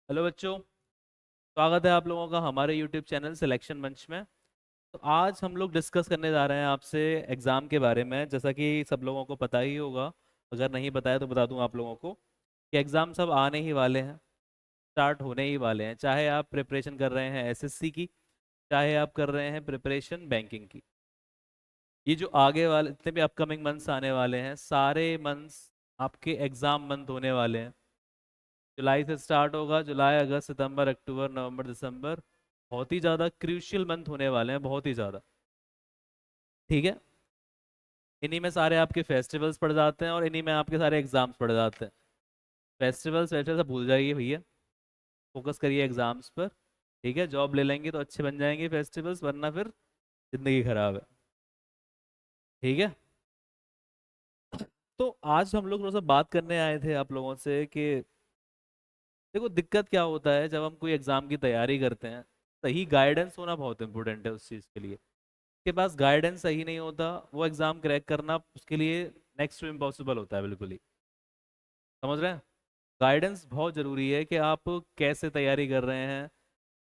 Hello बच्चों। स्वागत है आप लोगों का हमारे यूट्यूब चैनल सिलेक्शन मंच में। तो आज हम लोग डिस्कस करने जा रहे हैं आपसे एग्ज़ाम के बारे में। जैसा कि सब लोगों को पता ही होगा, अगर नहीं बताया तो बता दूं आप लोगों को कि एग्ज़ाम सब आने ही वाले हैं, स्टार्ट होने ही वाले हैं। चाहे आप प्रिपरेशन कर रहे हैं एसएससी की, चाहे आप कर रहे हैं प्रिपरेशन बैंकिंग की। ये जो आगे वाले जितने भी अपकमिंग मंथ्स आने वाले हैं, सारे मंथ्स आपके एग्ज़ाम मंथ होने वाले हैं। जुलाई से स्टार्ट होगा, जुलाई अगस्त सितंबर अक्टूबर नवंबर दिसंबर। बहुत ही ज़्यादा क्रूशियल मंथ होने वाले हैं, बहुत ही ज़्यादा। ठीक है। इन्हीं में सारे आपके फेस्टिवल्स पड़ जाते हैं और इन्हीं में आपके सारे एग्जाम्स पड़ जाते हैं। फेस्टिवल्स वैसे सब भूल जाइए भैया, फोकस करिए एग्जाम्स पर। ठीक है, जॉब ले लेंगे तो अच्छे बन जाएंगे फेस्टिवल्स, वरना फिर जिंदगी खराब है। ठीक है। तो आज हम लोग थोड़ा सा बात करने आए थे आप लोगों से कि देखो दिक्कत क्या होता है जब हम कोई एग्जाम की तैयारी करते हैं। सही गाइडेंस होना बहुत इंपॉर्टेंट है उस चीज़ के लिए। के पास गाइडेंस सही नहीं होता, वो एग्जाम क्रैक करना उसके लिए नेक्स्ट टू इम्पॉसिबल होता है, बिल्कुल ही। समझ रहे हैं? गाइडेंस बहुत ज़रूरी है कि आप कैसे तैयारी कर रहे हैं,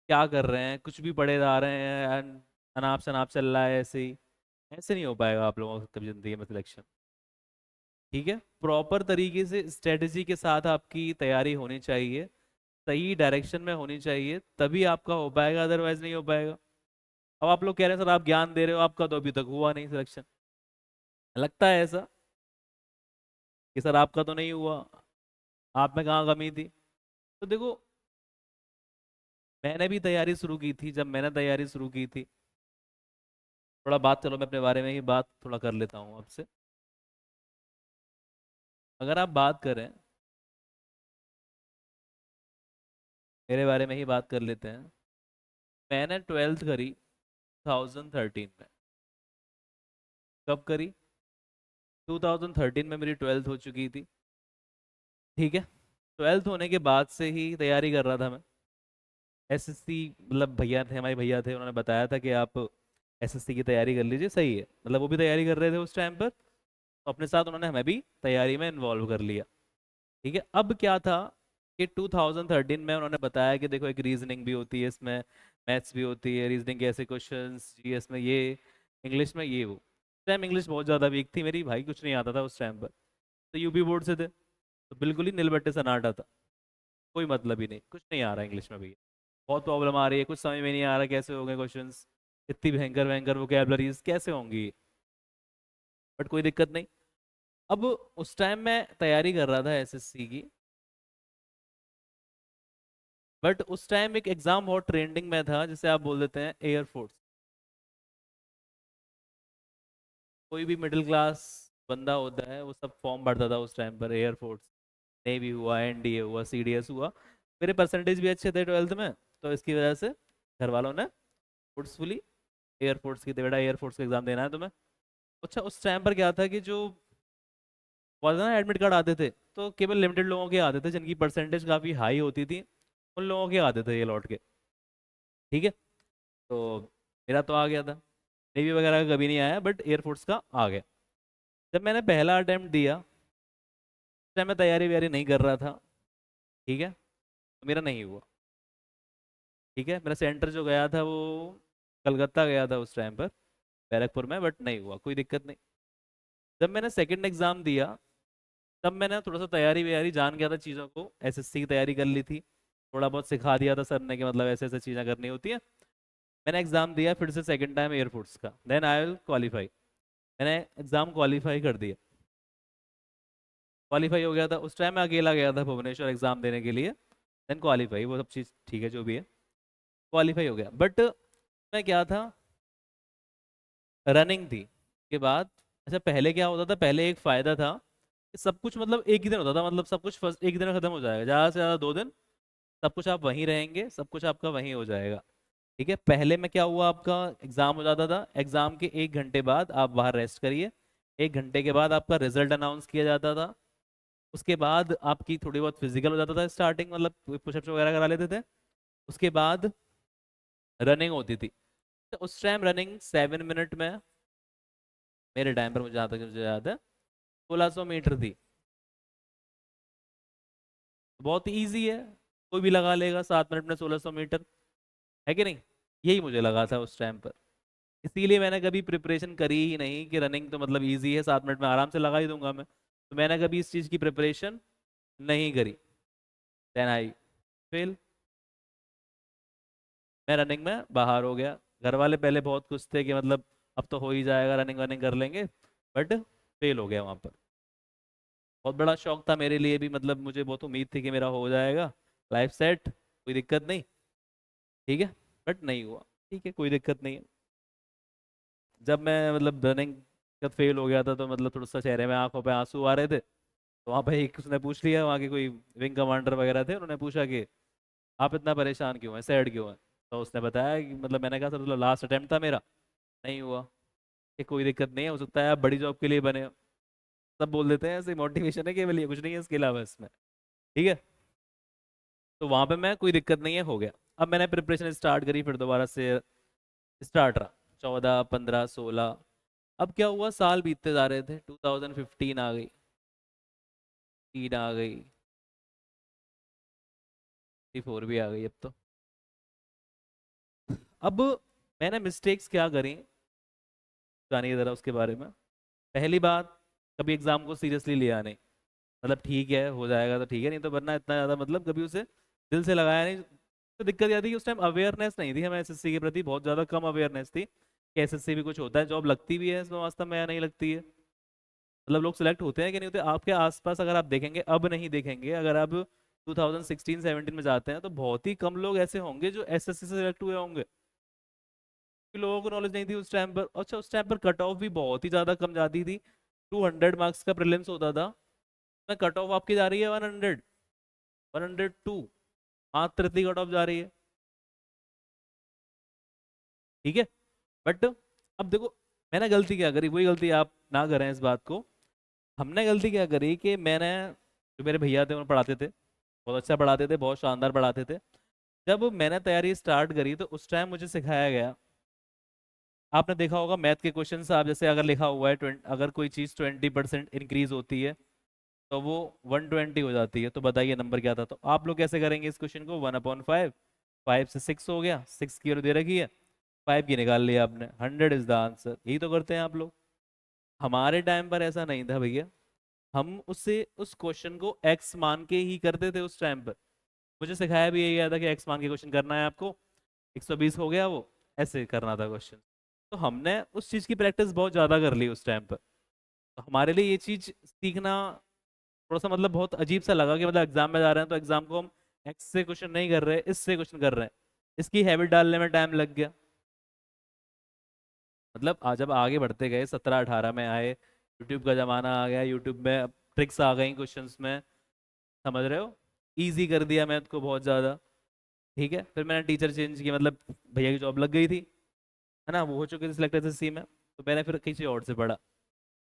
क्या कर रहे हैं। कुछ भी पढ़े जा रहे हैं and अनाप शनाप चल रहा है ऐसे ही, ऐसे नहीं हो पाएगा आप लोगों का कभी ज़िंदगी में सिलेक्शन। ठीक है, प्रॉपर तरीके से स्ट्रेटजी के साथ आपकी तैयारी होनी चाहिए, सही डायरेक्शन में होनी चाहिए, तभी आपका हो पाएगा, अदरवाइज नहीं हो पाएगा। अब आप लोग कह रहे हैं सर आप ज्ञान दे रहे हो, आपका तो अभी तक हुआ नहीं सिलेक्शन। लगता है ऐसा कि सर आपका तो नहीं हुआ, आप में कहाँ कमी थी? तो देखो, मैंने भी तैयारी शुरू की थी। जब मैंने तैयारी शुरू की थी, थोड़ा बात, चलो मैं अपने बारे में ही बात थोड़ा कर लेता हूँ आपसे। अगर आप बात करें, मेरे बारे में ही बात कर लेते हैं। मैंने ट्वेल्थ करी 2013 में। कब करी? 2013 में मेरी ट्वेल्थ हो चुकी थी। ठीक है। ट्वेल्थ होने के बाद से ही तैयारी कर रहा था मैं। एसएससी, मतलब भैया थे, हमारे भैया थे, उन्होंने बताया था कि आप एसएससी की तैयारी कर लीजिए, सही है। मतलब वो भी तैयारी कर रहे थे उस टाइम पर, तो अपने साथ उन्होंने हमें भी तैयारी में इन्वॉल्व कर लिया। ठीक है। अब क्या था कि 2013 में उन्होंने बताया कि देखो एक रीजनिंग भी होती है इसमें, मैथ्स भी होती है, रीजनिंग के ऐसे क्वेश्चंस, जीएस में ये, इंग्लिश में ये वो। उस टाइम इंग्लिश बहुत ज़्यादा वीक थी मेरी भाई, कुछ नहीं आता था उस टाइम पर। तो यूपी बोर्ड से थे, तो बिल्कुल ही निलबट्टे सन्नाटा था। कोई मतलब ही नहीं, कुछ नहीं आ रहा इंग्लिश में भैया। बहुत प्रॉब्लम आ रही है, कुछ समझ में नहीं आ रहा कैसे हो गए क्वेश्चंस, इतनी भयंकर भयंकर वोकैबलरीज कैसे होंगी। बट कोई दिक्कत नहीं। अब उस टाइम मैं तैयारी कर रहा था एसएससी की। बट उस टाइम एक एग्जाम बहुत ट्रेंडिंग में था, जिसे आप बोल देते हैं एयरफोर्स। कोई भी मिडिल क्लास बंदा होता है वो सब फॉर्म भरता था उस टाइम पर। एयरफोर्स, नेवी हुआ, एनडीए हुआ, सीडीएस हुआ। मेरे परसेंटेज भी अच्छे थे ट्वेल्थ में, तो इसकी वजह से घर वालों ने फोर्सफुली एयरफोर्स की, बेटा एयरफोर्स का एग्जाम देना है तुम्हें। अच्छा, उस टाइम पर क्या था कि जो was ना एडमिट कार्ड आते थे, तो केवल लिमिटेड लोगों के आते थे जिनकी परसेंटेज काफ़ी हाई होती थी, उन लोगों के आते थे ये लौट के। ठीक है। तो मेरा तो आ गया था। नेवी वगैरह का कभी नहीं आया, बट एयरफोर्स का आ गया। जब मैंने पहला अटेम्प्ट दिया, उस टाइम मैं तैयारी वैयारी नहीं कर रहा था। ठीक है। तो मेरा नहीं हुआ। ठीक है, मेरा सेंटर जो गया था वो कलकत्ता गया था उस टाइम पर, बैरकपुर में, बट नहीं हुआ, कोई दिक्कत नहीं। जब मैंने सेकंड एग्जाम दिया, तब मैंने थोड़ा सा तैयारी वैयारी जान गया था चीज़ों को, एसएससी की तैयारी कर ली थी। थोड़ा बहुत सिखा दिया था सर ने कि मतलब ऐसे ऐसे चीज़ें करनी होती है। मैंने एग्जाम दिया फिर से सेकंड टाइम एयरफोर्स का, देन आई विल क्वालिफाई। मैंने एग्जाम क्वालिफाई कर दिया, क्वालिफाई हो गया था। उस टाइम मैं अकेला गया था भुवनेश्वर एग्जाम देने के लिए। देन क्वालिफाई, वो सब चीज़ ठीक है जो भी है, क्वालिफाई हो गया। बट मैं क्या था, रनिंग थी के बाद। अच्छा, पहले क्या होता था, पहले एक फ़ायदा था कि सब कुछ मतलब एक ही दिन होता था, मतलब सब कुछ फर्स्ट एक दिन में खत्म हो जाएगा, ज़्यादा से ज़्यादा 2 दिन। सब कुछ आप वहीं रहेंगे, सब कुछ आपका वहीं हो जाएगा। ठीक है। पहले में क्या हुआ, आपका एग्जाम हो जाता था, एग्जाम के 1 घंटे बाद आप बाहर रेस्ट करिए, 1 घंटे के बाद आपका रिजल्ट अनाउंस किया जाता था। उसके बाद आपकी थोड़ी बहुत फिजिकल हो जाता था स्टार्टिंग, मतलब पुशअप्स वगैरह करा लेते थे। उसके बाद रनिंग होती थी। तो उस टाइम रनिंग 7 मिनट में, मेरे टाइम पर मुझे जहाँ तक मुझे याद है, 1600 मीटर थी। बहुत ईजी है, कोई भी लगा लेगा 7 मिनट में 1600 मीटर, है कि नहीं? यही मुझे लगा था उस टाइम पर। इसीलिए मैंने कभी प्रिपरेशन करी ही नहीं कि रनिंग तो मतलब इजी है, 7 मिनट में आराम से लगा ही दूंगा मैं, तो मैंने कभी इस चीज़ की प्रिपरेशन नहीं करी। देन आई फेल, मैं रनिंग में बाहर हो गया। घर वाले पहले बहुत खुश थे कि मतलब अब तो हो ही जाएगा, रनिंग वनिंग कर लेंगे, बट फेल हो गया वहाँ पर। बहुत बड़ा शौक था मेरे लिए भी, मतलब मुझे बहुत उम्मीद थी कि मेरा हो जाएगा, लाइफ सेट, कोई दिक्कत नहीं, ठीक है, बट नहीं हुआ। ठीक है, कोई दिक्कत नहीं है। जब मैं मतलब रनिंग जब फेल हो गया था तो मतलब थोड़ा सा चेहरे में आंखों पे आंसू आ रहे थे, तो वहाँ पे एक उसने पूछ लिया, वहाँ के कोई विंग कमांडर वगैरह थे, उन्होंने पूछा कि आप इतना परेशान क्यों हैं, सैड क्यों हैं? तो उसने बताया कि मतलब, मैंने कहा सर मतलब लास्ट अटेम्प्ट था मेरा, नहीं हुआ। कि कोई दिक्कत नहीं है, हो सकता है आप बड़ी जॉब के लिए बने हो। सब बोल देते हैं, ऐसे मोटिवेशन है केवल, ये कुछ नहीं है इसके अलावा इसमें, ठीक है। तो वहाँ पे मैं कोई दिक्कत नहीं है, हो गया। अब मैंने प्रिपरेशन स्टार्ट करी, फिर दोबारा से स्टार्ट रहा, 14, 15, 16। अब क्या हुआ, साल बीतते जा रहे थे, 2015 आ गई, 3 आ गई, 4 भी आ गई अब तो। अब मैंने मिस्टेक्स क्या करी, जानिए ज़रा उसके बारे में। पहली बात, कभी एग्ज़ाम को सीरियसली लिया नहीं, मतलब ठीक है हो जाएगा तो ठीक है, नहीं तो वरना इतना ज़्यादा मतलब कभी उसे दिल से लगाया नहीं। तो दिक्कत यह थी कि उस टाइम अवेयरनेस नहीं थी हमें एसएससी के प्रति, बहुत ज़्यादा कम अवेयरनेस थी कि एसएससी भी कुछ होता है, जॉब लगती भी है इसमें वास्तव में या नहीं लगती है, मतलब लोग सिलेक्ट होते हैं कि नहीं होते। आपके आसपास अगर आप देखेंगे, अब नहीं देखेंगे, अगर आप 2016-17 में जाते हैं तो बहुत ही कम लोग ऐसे होंगे जो एसएससी से सिलेक्ट हुए होंगे, कि लोगों को नॉलेज नहीं थी उस टाइम पर। अच्छा, उस टाइम पर कट ऑफ भी बहुत ही ज़्यादा कम जाती थी, 200 मार्क्स का प्रीलिम्स होता था, मैं कट ऑफ आपकी जा रही है 100, 102, मात्र इतनी कट ऑफ जा रही है, ठीक है। बट अब देखो, मैंने गलती क्या करी, वही गलती आप ना करें इस बात को। हमने गलती क्या करी कि मैंने, जो मेरे भैया थे उन्हें पढ़ाते थे, बहुत अच्छा पढ़ाते थे, बहुत शानदार पढ़ाते थे। जब मैंने तैयारी स्टार्ट करी तो उस टाइम मुझे सिखाया गया, आपने देखा होगा मैथ के क्वेश्चन आप जैसे अगर लिखा हुआ है 20, अगर कोई चीज़ 20% इंक्रीज होती है तो वो 120 हो जाती है, तो बताइए नंबर क्या था। तो आप लोग कैसे करेंगे इस क्वेश्चन को, 1/5, 5 से 6 हो गया, 6 की वैल्यू दे रखी है, 5 की निकाल लिया आपने, 100 इज द आंसर। यही तो करते हैं आप लोग। हमारे टाइम पर ऐसा नहीं था भैया, हम उससे उस क्वेश्चन को एक्स मान के ही करते थे उस टाइम पर। मुझे सिखाया भी यही गया था कि एक्स मान के क्वेश्चन करना है आपको, 120 हो गया वो, ऐसे करना था क्वेश्चन। तो हमने उस चीज़ की प्रैक्टिस बहुत ज़्यादा कर ली उस टाइम पर। तो हमारे लिए ये चीज़ सीखना थोड़ा सा मतलब बहुत अजीब सा लगा कि मतलब एग्जाम में जा रहे हैं तो एग्जाम को हम एक्स से क्वेश्चन नहीं कर रहे, इससे क्वेश्चन कर रहे हैं। इसकी हैबिट डालने में टाइम लग गया। मतलब आज जब आगे बढ़ते गए, 17-18 में आए, यूट्यूब का ज़माना आ गया, यूट्यूब में ट्रिक्स आ गई क्वेश्चंस में, समझ रहे हो, इजी कर दिया मैथ को बहुत ज़्यादा, ठीक है। फिर मैंने टीचर चेंज की, मतलब भैया की जॉब लग गई थी, है ना, वो हो चुके थे सिलेक्ट एसएससी में, तो मैंने फिर किसी और से पढ़ा,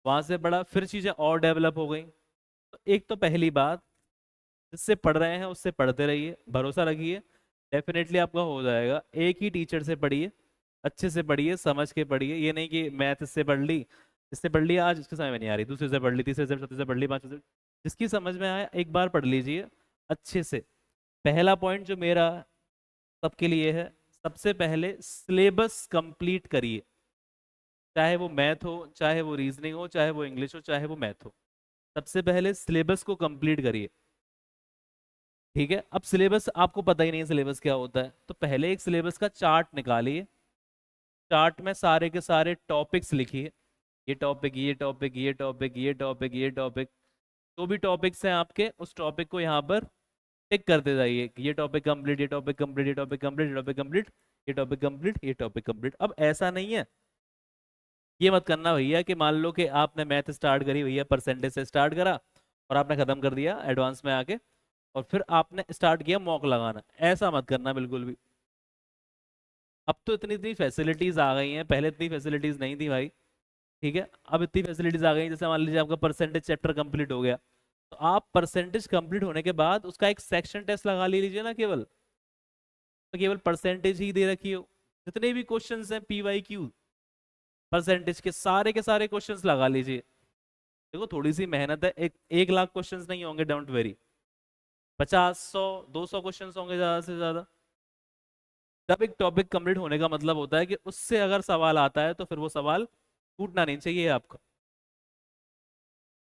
वहाँ से पढ़ा, फिर चीज़ें और डेवलप हो गई। तो एक तो पहली बात, जिससे पढ़ रहे हैं उससे पढ़ते रहिए, भरोसा रखिए, डेफिनेटली आपका हो जाएगा। एक ही टीचर से पढ़िए, अच्छे से पढ़िए, समझ के पढ़िए, ये नहीं कि मैथ इससे पढ़ ली, इससे पढ़ लिया, आज इसके समय में नहीं आ रही, दूसरे से पढ़ ली, तीसरे से, चौथे से पढ़ ली, पांचवे से, जिसकी समझ में आए एक बार पढ़ लीजिए अच्छे से। पहला पॉइंट जो मेरा सबके लिए है, सबसे पहले सिलेबस कंप्लीट करिए, चाहे वो मैथ हो, चाहे वो रीजनिंग हो, चाहे वो इंग्लिश हो, चाहे वो मैथ हो, सबसे पहले सिलेबस को कंप्लीट करिए, ठीक है। अब सिलेबस आपको पता ही नहीं है सिलेबस क्या होता है, तो पहले एक सिलेबस का चार्ट निकालिए, चार्ट में सारे के सारे टॉपिक्स लिखिए, ये टॉपिक, ये टॉपिक, ये टॉपिक, ये टॉपिक, ये टॉपिक, जो भी टॉपिक्स हैं आपके, उस टॉपिक को यहाँ पर टिक करते जाइए कि ये टॉपिक कंप्लीट, ये टॉपिक कंप्लीट, ये टॉपिक कंप्लीट, ये टॉपिक कंप्लीट, ये टॉपिक कंप्लीट, ये टॉपिक कंप्लीट। अब ऐसा नहीं है, ये मत करना भैया कि मान लो कि आपने मैथ स्टार्ट करी भैया, परसेंटेज से स्टार्ट करा और आपने खत्म कर दिया एडवांस में आके, और फिर आपने स्टार्ट किया मॉक लगाना, ऐसा मत करना बिल्कुल भी। अब तो इतनी इतनी फैसिलिटीज आ गई हैं, पहले इतनी फैसिलिटीज नहीं थी भाई, ठीक है। अब इतनी फैसिलिटीज आ गई हैं, जैसे मान लीजिए आपका परसेंटेज चैप्टर कंप्लीट हो गया, तो आप परसेंटेज कंप्लीट होने के बाद उसका एक सेक्शन टेस्ट लगा लीजिए ना, केवल, तो केवल परसेंटेज ही दे रखी हो, जितने भी क्वेश्चंस हैं PYQ परसेंटेज के सारे क्वेश्चंस लगा लीजिए। देखो थोड़ी सी मेहनत है, 1 लाख क्वेश्चंस नहीं होंगे, डोंट वेरी, 50, 100, 200 क्वेश्चन होंगे ज्यादा से ज्यादा। जब एक टॉपिक कंप्लीट होने का मतलब होता है कि उससे अगर सवाल आता है तो फिर वो सवाल छूटना नहीं चाहिए आपका।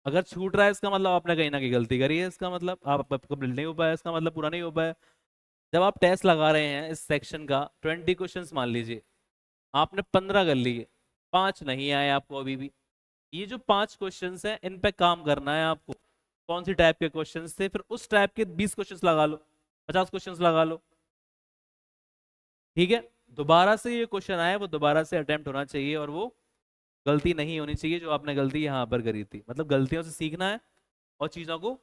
अगर छूट रहा है इसका मतलब आपने कहीं ना कहीं गलती करी है, इसका मतलब आप कंप्लीट नहीं हो पाया, इसका मतलब पूरा नहीं हो पाया। जब आप टेस्ट लगा रहे हैं इस सेक्शन का 20 क्वेश्चंस मान लीजिए, आपने 15 कर लिए, 5 नहीं आए आपको अभी भी, ये जो 5 क्वेश्चंस हैं इन पे काम करना है आपको। कौन सी टाइप के क्वेश्चंस थे, फिर उस टाइप के 20 क्वेश्चंस लगा लो, 50 क्वेश्चंस लगा लो। ठीक है, दोबारा से ये क्वेश्चन आए वो दोबारा से अटेम्प्ट होना चाहिए, और वो गलती नहीं होनी चाहिए जो आपने गलती यहाँ पर करी थी। मतलब गलतियों से सीखना है और चीज़ों को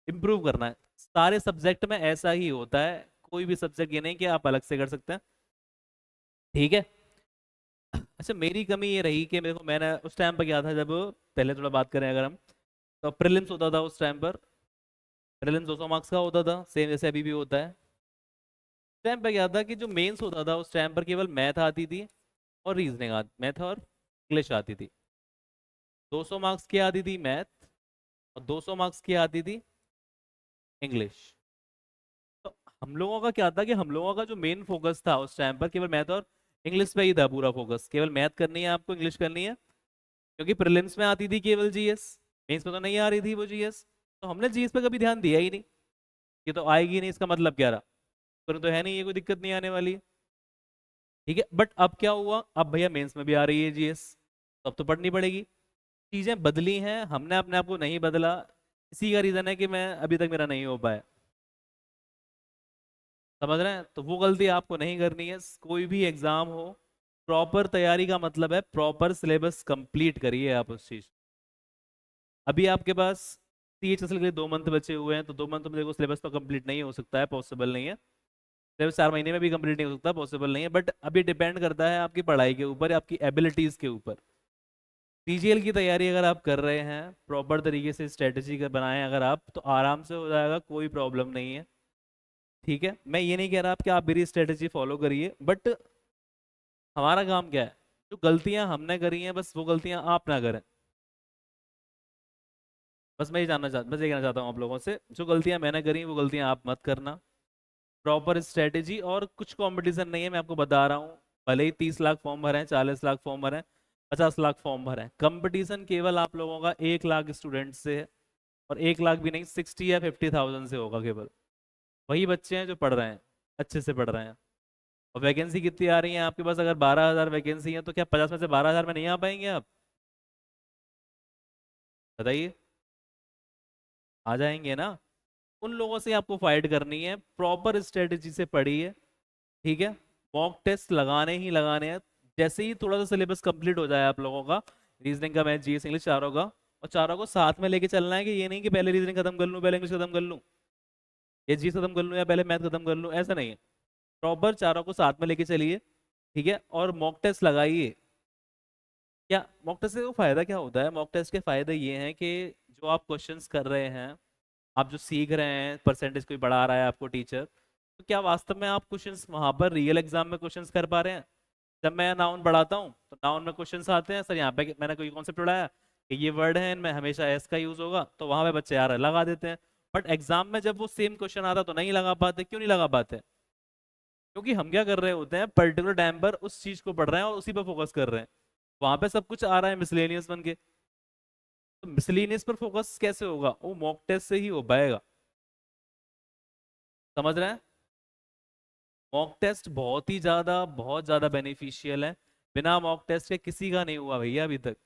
इम्प्रूव करना है। सारे सब्जेक्ट में ऐसा ही होता है, कोई भी सब्जेक्ट ये नहीं कि आप अलग से कर सकते हैं। ठीक है। अच्छा, मेरी कमी ये रही कि मेरे को, मैंने उस टाइम पर क्या था, जब पहले थोड़ा बात करें अगर हम, तो प्रीलिम्स होता था उस टाइम पर। प्रीलिम्स 200 मार्क्स का होता था, सेम जैसे अभी भी होता है। उस टाइम पर क्या था कि जो मेंस होता था उस टाइम पर केवल मैथ आती थी और रीजनिंग आती, मैथ और इंग्लिश आती थी। 200 मार्क्स की आती थी मैथ और 200 मार्क्स की आती थी इंग्लिश। तो हम लोगों का क्या था कि हम लोगों का जो मेन फोकस था उस टाइम पर केवल मैथ और इंग्लिश पे ही था, पूरा फोकस केवल मैथ करनी है आपको, इंग्लिश करनी है। क्योंकि प्रीलिम्स में आती थी केवल जीएस, मेंस में तो नहीं आ रही थी वो जीएस, तो हमने जीएस पे कभी ध्यान दिया ही नहीं। ये तो आएगी नहीं, इसका मतलब क्या रहा, पर तो है नहीं, ये कोई दिक्कत नहीं आने वाली है। ठीक है, बट अब क्या हुआ, अब भैया मेंस में भी आ रही है जीएस, तो अब तो पढ़नी पड़ेगी। चीजें बदली हैं, हमने अपने आप को नहीं बदला। इसी का रीजन है कि मैं अभी तक मेरा नहीं हो पाया। समझ रहे हैं, तो वो गलती आपको नहीं करनी है। कोई भी एग्जाम हो, प्रॉपर तैयारी का मतलब है प्रॉपर सिलेबस कंप्लीट करिए आप उस चीज। अभी आपके पास सीएचएसएल के लिए 2 मंथ बचे हुए हैं, तो 2 मंथ में देखो सिलेबस तो कंप्लीट नहीं हो सकता है, पॉसिबल नहीं है। सिलेबस 4 महीने में भी कंप्लीट नहीं हो सकता, पॉसिबल नहीं है। बट अभी डिपेंड करता है आपकी पढ़ाई के ऊपर, आपकी एबिलिटीज के ऊपर। सीजीएल की तैयारी अगर आप कर रहे हैं प्रॉपर तरीके से, स्ट्रेटेजी का बनाएं अगर आप, तो आराम से हो जाएगा, कोई प्रॉब्लम नहीं है। ठीक है, मैं ये नहीं कह रहा आप कि आप मेरी स्ट्रेटेजी फॉलो करिए, बट हमारा काम क्या है, जो गलतियां हमने करी हैं बस वो गलतियां आप ना करें। बस ये कहना चाहता हूँ आप लोगों से, जो गलतियां मैंने करी वो गलतियां आप मत करना। प्रॉपर स्ट्रेटेजी, और कुछ कंपटीशन नहीं है, मैं आपको बता रहा हूँ। भले ही 30 लाख फॉर्म भरे हैं, 40 लाख फॉर्म भरे हैं, 50 लाख फॉर्म भरे हैं, कंपटीशन केवल आप लोगों का 1 लाख स्टूडेंट से है। और 1 लाख भी नहीं, 60 या 50,000 से होगा केवल। वही बच्चे हैं जो पढ़ रहे हैं, अच्छे से पढ़ रहे हैं। और वैकेंसी कितनी आ रही है आपके पास, अगर 12,000 वैकेंसी है तो क्या 50 में से 12,000 में नहीं आ पाएंगे आप? बताइए, आ जाएंगे ना। उन लोगों से आपको फाइट करनी है, प्रॉपर स्ट्रेटेजी से पढ़िए। ठीक है, मॉक टेस्ट लगाने ही लगाने हैं। जैसे ही थोड़ा सा सिलेबस कंप्लीट हो जाए आप लोगों का, रीजनिंग का, मैथ, जीएस, इंग्लिश, चारों का, और चारों को साथ में लेके चलना है, कि ये नहीं कि पहले रीजनिंग खत्म कर लूँ, पहले इंग्लिश खत्म कर लूँ, ये जीएस खत्म कर लूँ, या पहले मैथ खत्म कर लूँ, ऐसा नहीं है। प्रॉपर चारों को साथ में लेके चलिए। ठीक है, और मॉक टेस्ट लगाइए। क्या मॉक टेस्ट से वो फायदा क्या होता है, मॉक टेस्ट के फायदे ये हैं कि जो आप क्वेश्चंस कर रहे हैं, आप जो सीख रहे हैं, परसेंटेज कोई बढ़ा रहा है आपको टीचर, तो क्या वास्तव में आप क्वेश्चंस वहां पर रियल एग्जाम में क्वेश्चंस कर पा रहे हैं? जब मैं नाउन बढ़ाता हूँ तो नाउन में क्वेश्चंस आते हैं, सर यहाँ पे मैंने कोई कॉन्सेप्ट उड़ाया कि ये वर्ड है, इनमें हमेशा एस का यूज होगा, तो वहां पे बच्चे यार लगा देते हैं। बट एग्जाम में जब वो सेम क्वेश्चन आता तो नहीं लगा पाते, क्यों नहीं लगा पाते? क्योंकि हम क्या कर रहे होते हैं, पर्टिकुलर टाइम पर उस चीज को पढ़ रहे हैं और उसी पर फोकस कर रहे हैं। वहां पे सब कुछ आ रहा है मिसलेनियस बन के, तो मिसलेनियस पर फोकस कैसे होगा, वो मॉक टेस्ट से ही हो पाएगा। समझ रहे हैं? मॉक टेस्ट बहुत ज्यादा बेनिफिशियल है। बिना मॉक टेस्ट के किसी का नहीं हुआ भैया अभी तक।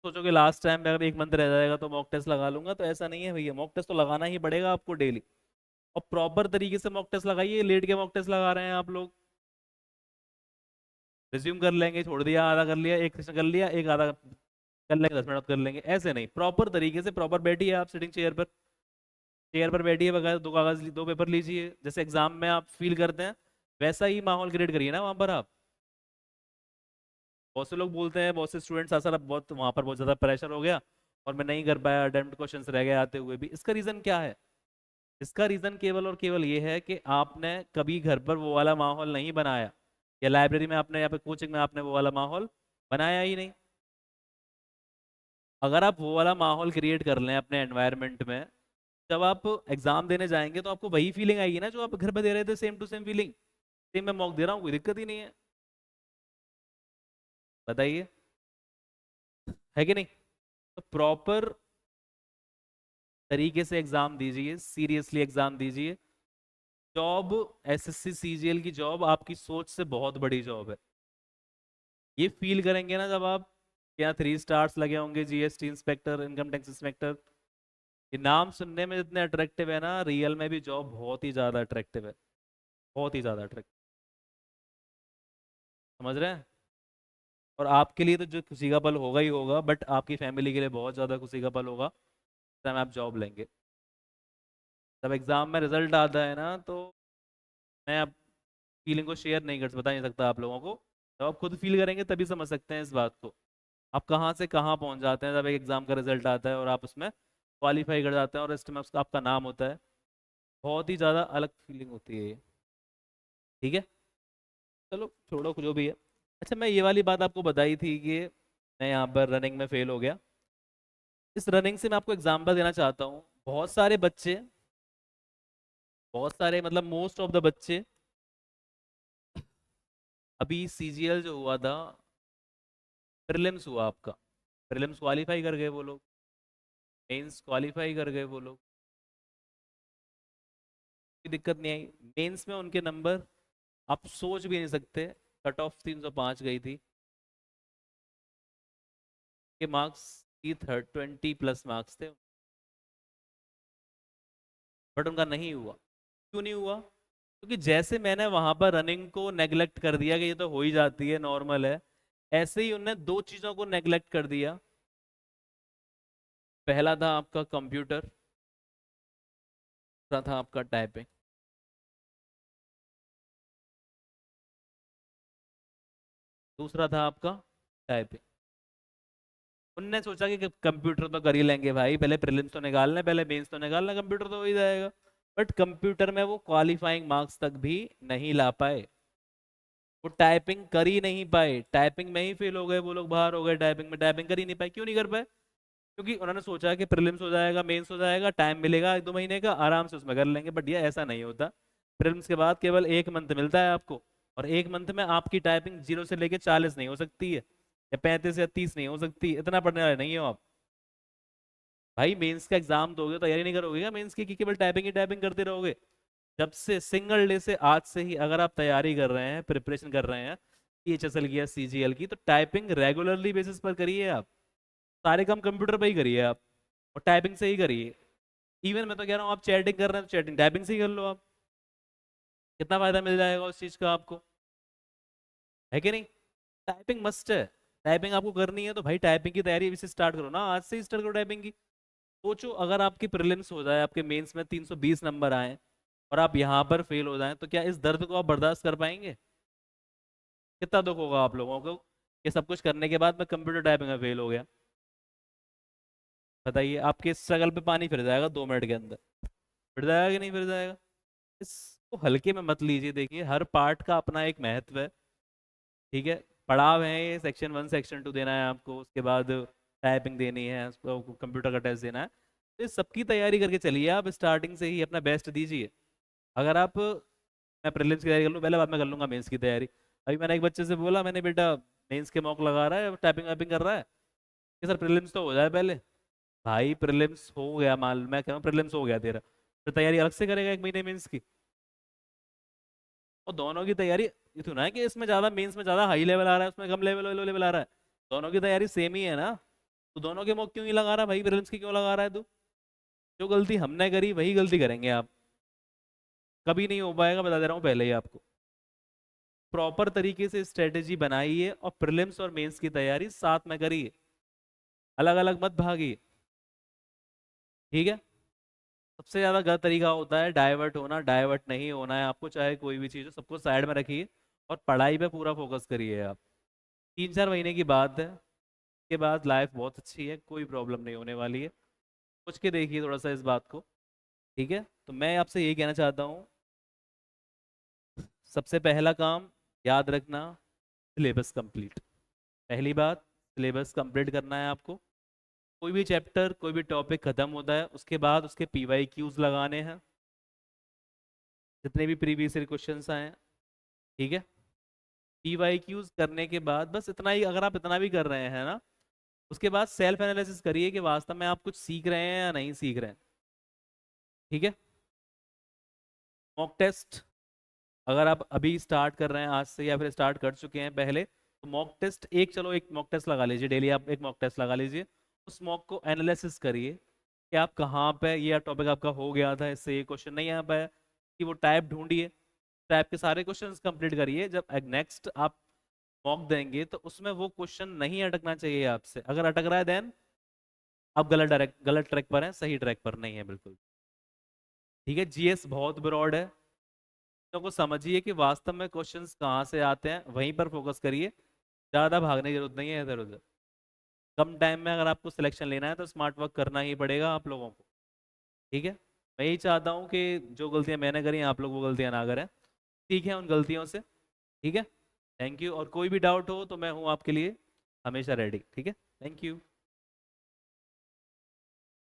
सोचो कि लास्ट टाइम में अगर 1 मंथ रह जाएगा तो मॉक टेस्ट लगा लूंगा, तो ऐसा नहीं है भैया, मॉक टेस्ट तो लगाना ही पड़ेगा आपको डेली। और प्रॉपर तरीके से मॉक टेस्ट लगाइए, लेट के मॉक टेस्ट लगा रहे हैं आप लोग। रिज्यूम कर लेंगे, छोड़ दिया, आधा कर लिया, एक सेशन कर लिया, एक आधा कर लेंगे, 10 मिनट कर लेंगे, ऐसे नहीं। प्रॉपर तरीके से प्रॉपर बैठिए आप सिटिंग चेयर पर, चेयर पर बैठिए, बगैर दो कागज, दो पेपर लीजिए, जैसे एग्जाम में आप फील करते हैं वैसा ही माहौल क्रिएट करिए ना वहाँ पर आप। बहुत से लोग बोलते हैं, बहुत से स्टूडेंट्स सर अब बहुत वहाँ पर बहुत ज़्यादा प्रेशर हो गया और मैं नहीं कर पाया, अटेम्प्ट क्वेश्चंस रह गए आते हुए भी। इसका रीज़न क्या है? इसका रीज़न केवल और केवल ये है कि आपने कभी घर पर वो वाला माहौल नहीं बनाया, या लाइब्रेरी में आपने, या फिर कोचिंग में आपने वो वाला माहौल बनाया ही नहीं। अगर आप वो वाला माहौल क्रिएट कर लें अपने एनवायरनमेंट में, जब आप एग्जाम देने जाएंगे तो आपको वही फीलिंग आएगी ना जो आप घर में दे रहे थे, same to same feeling. Same मैं मॉक दे रहा हूँ, कोई दिक्कत ही नहीं है। बताइए, है कि नहीं? तो प्रॉपर तरीके से एग्जाम दीजिए, सीरियसली एग्जाम दीजिए। जॉब, एसएससी सीजीएल की जॉब आपकी सोच से बहुत बड़ी जॉब है। ये फील करेंगे ना जब आप, यहाँ 3 स्टार्स लगे होंगे, GST inspector, income tax inspector. ये नाम सुनने में जितने अट्रैक्टिव है ना, रियल में भी जॉब बहुत ही ज़्यादा अट्रैक्टिव है। बहुत ही ज़्यादा अट्रैक्टिव। समझ रहे हैं? और आपके लिए तो जो खुशी का पल होगा ही होगा, बट आपकी फैमिली के लिए बहुत ज़्यादा खुशी का पल होगा जब आप जॉब लेंगे। जब एग्ज़ाम में रिजल्ट आता है ना, तो मैं अब फीलिंग को शेयर नहीं कर, बता नहीं सकता आप लोगों को। जब आप खुद फील करेंगे तभी समझ सकते हैं इस बात को। आप कहाँ से कहाँ पहुँच जाते हैं जब एक एग्ज़ाम का रिजल्ट आता है और आप उसमें क्वालिफाई कर जाते हैं और इस टाइम आपका नाम होता है। बहुत ही ज़्यादा अलग फीलिंग होती है ये। ठीक है, चलो छोड़ो जो भी है। अच्छा, मैं ये वाली बात आपको बताई थी कि मैं यहाँ पर रनिंग में फेल हो गया। इस रनिंग से मैं आपको एग्जांपल देना चाहता हूँ। बहुत सारे बच्चे, बहुत सारे मतलब मोस्ट ऑफ द बच्चे, अभी सीजीएल जो हुआ था, प्रीलिम्स हुआ आपका, प्रीलिम्स क्वालिफाई कर गए वो लोग, मेंस क्वालिफाई कर गए वो लोग, कोई दिक्कत नहीं आई। मेंस में उनके नंबर आप सोच भी नहीं सकते, कट ऑफ 305 गई थी। के मार्क्स की 20+ मार्क्स थे, बट उनका नहीं हुआ। क्यों नहीं हुआ? क्योंकि जैसे मैंने वहां पर रनिंग को नेग्लेक्ट कर दिया कि ये तो हो ही जाती है, नॉर्मल है, ऐसे ही उनने दो चीजों को नेग्लेक्ट कर दिया। पहला था आपका कंप्यूटर, दूसरा था आपका टाइपिंग। दूसरा था आपका टाइपिंग। उनने सोचा कि कंप्यूटर तो कर ही लेंगे भाई, पहले प्रीलिम्स तो निकालना है, पहले मेंस तो निकालना, कंप्यूटर तो हो ही जाएगा। बट कंप्यूटर में वो क्वालिफाइंग मार्क्स तक भी नहीं ला पाए। वो टाइपिंग कर ही नहीं पाए, टाइपिंग में ही फेल हो गए वो लोग, बाहर हो गए टाइपिंग में, टाइपिंग कर ही नहीं पाए। क्यों नहीं कर पाए? क्योंकि उन्होंने सोचा कि प्रीलिम्स हो जाएगा, मेंस हो जाएगा, टाइम मिलेगा 1-2 महीने का, आराम से उसमें कर लेंगे। बट ये ऐसा नहीं होता। प्रीलिम्स के बाद केवल 1 मंथ मिलता है आपको, और 1 मंथ में आपकी टाइपिंग 0 से लेके 40 नहीं हो सकती है, या 35 या 30 नहीं हो सकती। इतना पढ़ने वाले नहीं हो आप। भाई मेंस का एग्जाम दोगे, तैयारी नहीं करोगे क्या मेंस की कि केवल टाइपिंग ही टाइपिंग करते रहोगे? जब से सिंगल डे से, आज से ही अगर आप तैयारी कर रहे हैं, प्रिपरेशन कर रहे हैं ईएचएसएल की या सीजीएल की, तो टाइपिंग रेगुलरली बेसिस पर करिए आप। सारे काम कंप्यूटर पे ही करिए आप, और टाइपिंग से ही करिए। इवन मैं तो कह रहा हूँ, आप चैटिंग कर रहे हैं तो चैटिंग टाइपिंग से ही कर लो आप। कितना फायदा मिल जाएगा उस चीज़ का आपको, है कि नहीं? टाइपिंग मस्ट है। टाइपिंग आपको करनी है तो भाई टाइपिंग की तैयारी अभी से स्टार्ट करो ना, आज से ही स्टार्ट करो टाइपिंग की। सोचो, अगर आपकी प्रीलिम्स हो जाए, आपके मेंस में 320 नंबर आए, और आप यहाँ पर फेल हो जाएं, तो क्या इस दर्द को आप बर्दाश्त कर पाएंगे? कितना दुख होगा आप लोगों को कि सब कुछ करने के बाद मैं कंप्यूटर टाइपिंग में फेल हो गया। बताइए, आपके स्ट्रगल पे पानी फिर जाएगा 2 मिनट के अंदर। फिर जाएगा कि नहीं फिर जाएगा? इसको हल्के में मत लीजिए। देखिए, हर पार्ट का अपना एक महत्व है। ठीक है, पढ़ाव है ये, सेक्शन 1 सेक्शन 2 देना है आपको, उसके बाद टाइपिंग देनी है, उसको कंप्यूटर का टेस्ट देना है। तो इस सबकी तैयारी करके चलिए, आप स्टार्टिंग से ही अपना बेस्ट दीजिए। अगर आप, मैं प्रीलिम्स की तैयारी कर लूँ पहले, बाद में कर लूंगा मेंस की तैयारी। अभी मैंने एक बच्चे से बोला, मैंने बेटा मेंस के मॉक लगा रहा है, टाइपिंग वाइपिंग कर रहा है कि सर प्रीलिम्स तो हो जाए पहले। भाई प्रीलिम्स हो गया, मान मैं कह रहा हूँ प्रीलिम्स हो गया तेरा, फिर तैयारी अलग से करेगा 1 महीने मेंस की? और दोनों की तैयारी, ये तो ना है कि इसमें ज़्यादा मेंस में ज़्यादा हाई लेवल आ रहा है, उसमें कम लेवल लो लेवल आ रहा है। दोनों की तैयारी सेम ही है ना। तो दोनों के मॉक क्यों नहीं लगा रहा भाई, प्रीलिम्स की क्यों लगा रहा है तू? जो गलती हमने करी वही गलती करेंगे आप। कभी नहीं हो पाएगा, बता दे रहा हूँ पहले ही आपको। प्रॉपर तरीके से स्ट्रेटेजी बनाइए और प्रीलिम्स और मेंस की तैयारी साथ में करिए, अलग अलग मत भागिए। ठीक है? सबसे ज्यादा गलत तरीका होता है डाइवर्ट होना। डाइवर्ट नहीं होना है आपको, चाहे कोई भी चीज़ हो, सबको साइड में रखिए और पढ़ाई पे पूरा फोकस करिए आप। 3-4 महीने की बात है, के बाद लाइफ बहुत अच्छी है, कोई प्रॉब्लम नहीं होने वाली है। सोच के देखिए थोड़ा सा इस बात को। ठीक है, तो मैं आपसे यही कहना चाहता हूँ, सबसे पहला काम याद रखना, सिलेबस कंप्लीट। पहली बात, सिलेबस कंप्लीट करना है आपको। कोई भी चैप्टर कोई भी टॉपिक खत्म होता है उसके बाद उसके PYQs लगाने हैं, जितने भी प्रीवियस ईयर क्वेश्चंस आए हैं, ठीक है। PYQs करने के बाद बस इतना ही, अगर आप इतना भी कर रहे हैं ना, उसके बाद सेल्फ एनालिसिस करिए कि वास्तव में आप कुछ सीख रहे हैं या नहीं सीख रहे हैं, ठीक है। मॉक टेस्ट अगर आप अभी स्टार्ट कर रहे हैं आज से या फिर स्टार्ट कर चुके हैं पहले, तो मॉक टेस्ट एक, चलो एक मॉक टेस्ट लगा लीजिए, डेली आप एक मॉक टेस्ट लगा लीजिए। उस मॉक को एनालिसिस करिए कि आप कहाँ पे, ये टॉपिक आपका हो गया था, इससे ये क्वेश्चन नहीं आ पाया, कि वो टाइप ढूंढिए, टाइप के सारे क्वेश्चंस कंप्लीट करिए। जब नेक्स्ट आप मॉक देंगे तो उसमें वो क्वेश्चन नहीं अटकना चाहिए आपसे, अगर अटक रहा है देन आप गलत ट्रैक पर हैं, सही ट्रैक पर नहीं है बिल्कुल, ठीक है। GS बहुत ब्रॉड है, को समझिए कि वास्तव में क्वेश्चंस कहाँ से आते हैं, वहीं पर फोकस करिए, ज़्यादा भागने की जरूरत नहीं है इधर उधर। कम टाइम में अगर आपको सिलेक्शन लेना है तो स्मार्ट वर्क करना ही पड़ेगा आप लोगों को, ठीक है। मैं यही चाहता हूँ कि जो गलतियाँ मैंने करी हैं आप लोग वो गलतियाँ ना करें, सीखें उन गलतियों से, ठीक है। थैंक यू, और कोई भी डाउट हो तो मैं हूँ आपके लिए हमेशा रेडी, ठीक है। Thank you.